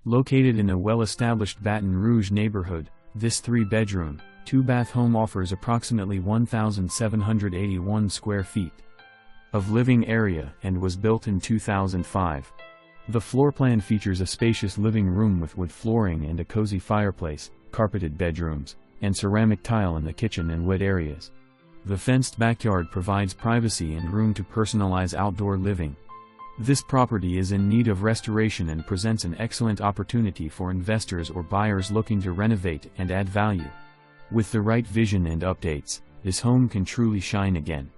Located in a well-established Baton Rouge neighborhood, this 3-bedroom, 2-bath home offers approximately 1,781 square feet of living area and was built in 2005. The floor plan features a spacious living room with wood flooring and a cozy fireplace, carpeted bedrooms, and ceramic tile in the kitchen and wet areas. The fenced backyard provides privacy and room to personalize outdoor living. This property is in need of restoration and presents an excellent opportunity for investors or buyers looking to renovate and add value. With the right vision and updates, this home can truly shine again.